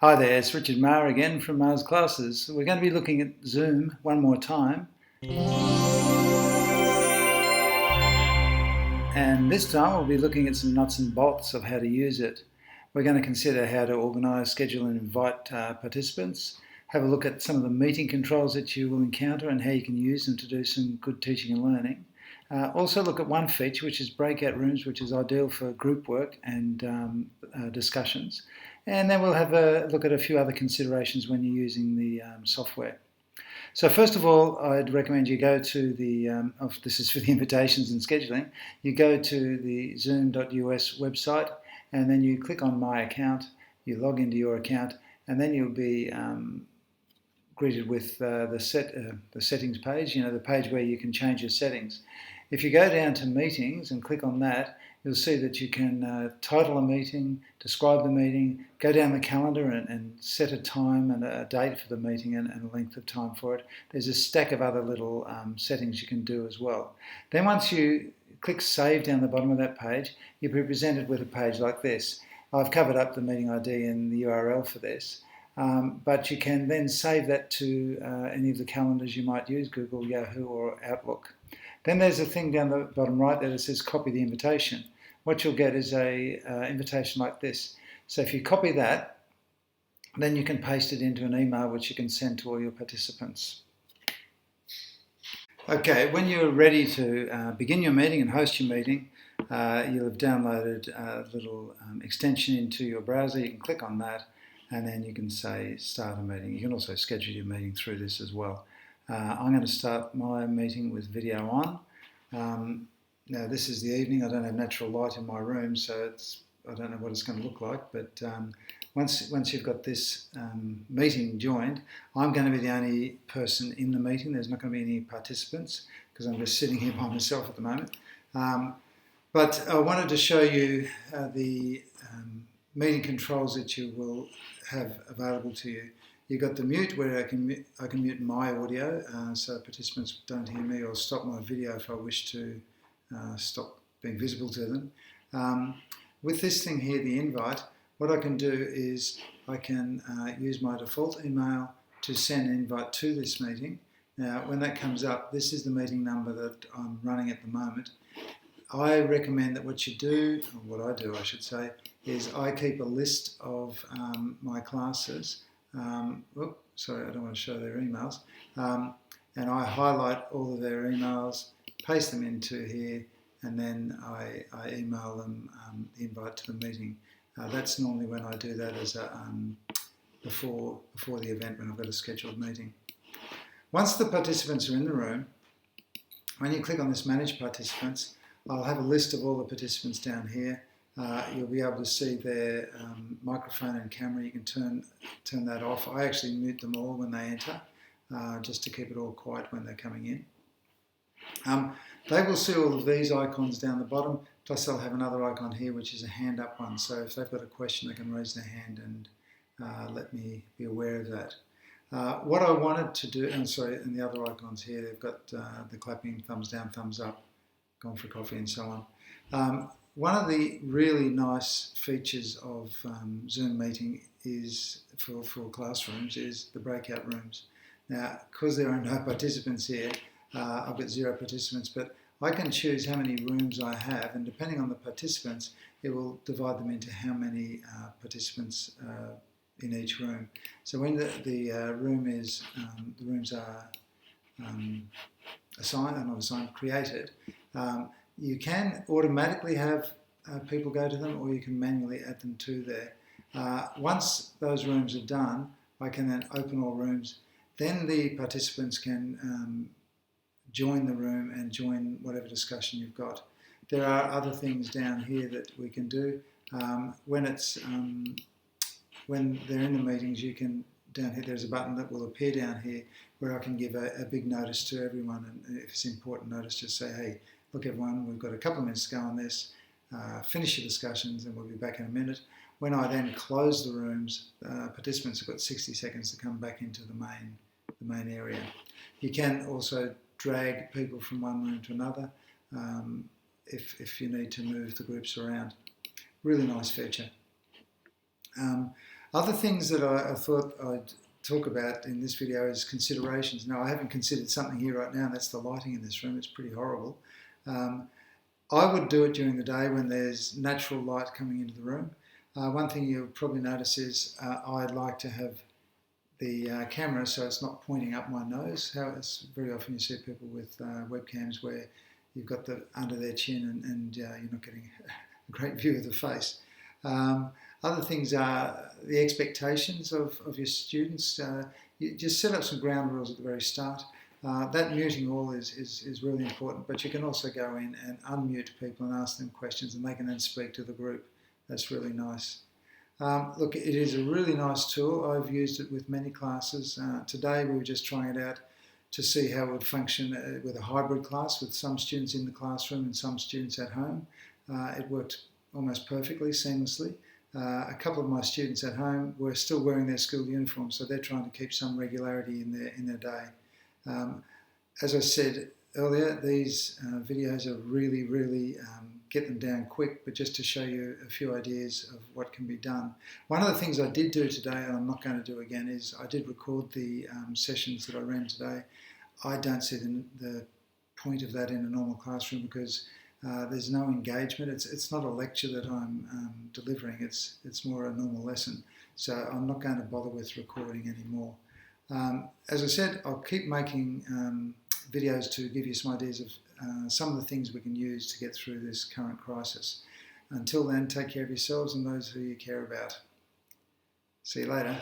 Hi there, it's Richard Maher again from Maher's Classes. We're going to be looking at Zoom one more time. And this time we'll be looking at some nuts and bolts of how to use it. We're going to consider how to organise, schedule and invite participants, have a look at some of the meeting controls that you will encounter and how you can use them to do some good teaching and learning. Also look at one feature, which is breakout rooms, which is ideal for group work and discussions. And then we'll have a look at a few other considerations when you're using the software. So first of all, I'd recommend you go to the, this is for the invitations and scheduling, you go to the zoom.us website and then you click on My Account, you log into your account, and then you'll be greeted with the settings page, the page where you can change your settings. If you go down to Meetings and click on that, you'll see that you can title a meeting, describe the meeting, go down the calendar and set a time and a date for the meeting and a length of time for it. There's a stack of other little settings you can do as well. Then once you click Save down the bottom of that page, you'll be presented with a page like this. I've covered up the meeting ID and the URL for this. But you can then save that to any of the calendars you might use, Google, Yahoo or Outlook. Then there's a thing down the bottom right there that says copy the invitation. What you'll get is a invitation like this. So if you copy that, then you can paste it into an email which you can send to all your participants. Okay, when you're ready to begin your meeting and host your meeting, you'll have downloaded a little extension into your browser. You can click on that and then you can say start a meeting. You can also schedule your meeting through this as well. I'm going to start my meeting with video on. Now this is the evening. I don't have natural light in my room, so I don't know what it's going to look like, but once you've got this meeting joined, I'm going to be the only person in the meeting. There's not going to be any participants because I'm just sitting here by myself at the moment. But I wanted to show you the meeting controls that you will have available to you. You've got the mute where I can mute my audio so participants don't hear me, or stop my video if I wish to stop being visible to them. With this thing here, the invite, what I can do is I can use my default email to send an invite to this meeting. Now when that comes up, this is the meeting number that I'm running at the moment. I recommend that what you do, or what I do I should say, is I keep a list of my classes. Sorry, I don't want to show their emails. And I highlight all of their emails, paste them into here, and then I email them the invite to the meeting. That's normally when I do that as a before the event, when I've got a scheduled meeting. Once the participants are in the room, when you click on this Manage Participants, I'll have a list of all the participants down here. You'll be able to see their microphone and camera. You can turn that off. I actually mute them all when they enter, just to keep it all quiet when they're coming in. They will see all of these icons down the bottom, plus they'll have another icon here which is a hand up one. So if they've got a question, they can raise their hand and let me be aware of that. What I wanted to do, and the other icons here, they've got the clapping, thumbs down, thumbs up, gone for coffee and so on. One of the really nice features of Zoom meeting is for classrooms is the breakout rooms. Now, because there are no participants here, I've got 0 participants, but I can choose how many rooms I have, and depending on the participants, it will divide them into how many participants in each room. So when the rooms are created, you can automatically have people go to them, or you can manually add them to there. Once those rooms are done, I can then open all rooms. Then the participants can join the room and join whatever discussion you've got. There are other things down here that we can do. When they're in the meetings, you can, down here there's a button that will appear down here where I can give a big notice to everyone, and if it's an important notice, just say, hey, look everyone, we've got a couple of minutes to go on this, finish your discussions and we'll be back in a minute. When I then close the rooms, participants have got 60 seconds to come back into the main area. You can also drag people from one room to another if you need to move the groups around. Really nice feature. Other things that I thought I'd talk about in this video is considerations. Now, I haven't considered something here right now, and that's the lighting in this room. It's pretty horrible. Um, I would do it during the day when there's natural light coming into the room. One thing you'll probably notice is I like to have the camera so it's not pointing up my nose. How it's very often you see people with webcams where you've got the under their chin and you're not getting a great view of the face. Other things are the expectations of your students. You just set up some ground rules at the very start. That muting all is really important, but you can also go in and unmute people and ask them questions and they can then speak to the group. That's really nice. Look, it is a really nice tool. I've used it with many classes. Today we were just trying it out to see how it would function with a hybrid class with some students in the classroom and some students at home. It worked almost perfectly, seamlessly. A couple of my students at home were still wearing their school uniform, so they're trying to keep some regularity in their day. As I said earlier, these videos are really get them down quick, but just to show you a few ideas of what can be done. One of the things I did do today, and I'm not going to do again, is I did record the sessions that I ran today. I don't see the point of that in a normal classroom because there's no engagement. It's not a lecture that I'm delivering. It's more a normal lesson. So I'm not going to bother with recording anymore. As I said, I'll keep making videos to give you some ideas of some of the things we can use to get through this current crisis. Until then, take care of yourselves and those who you care about. See you later.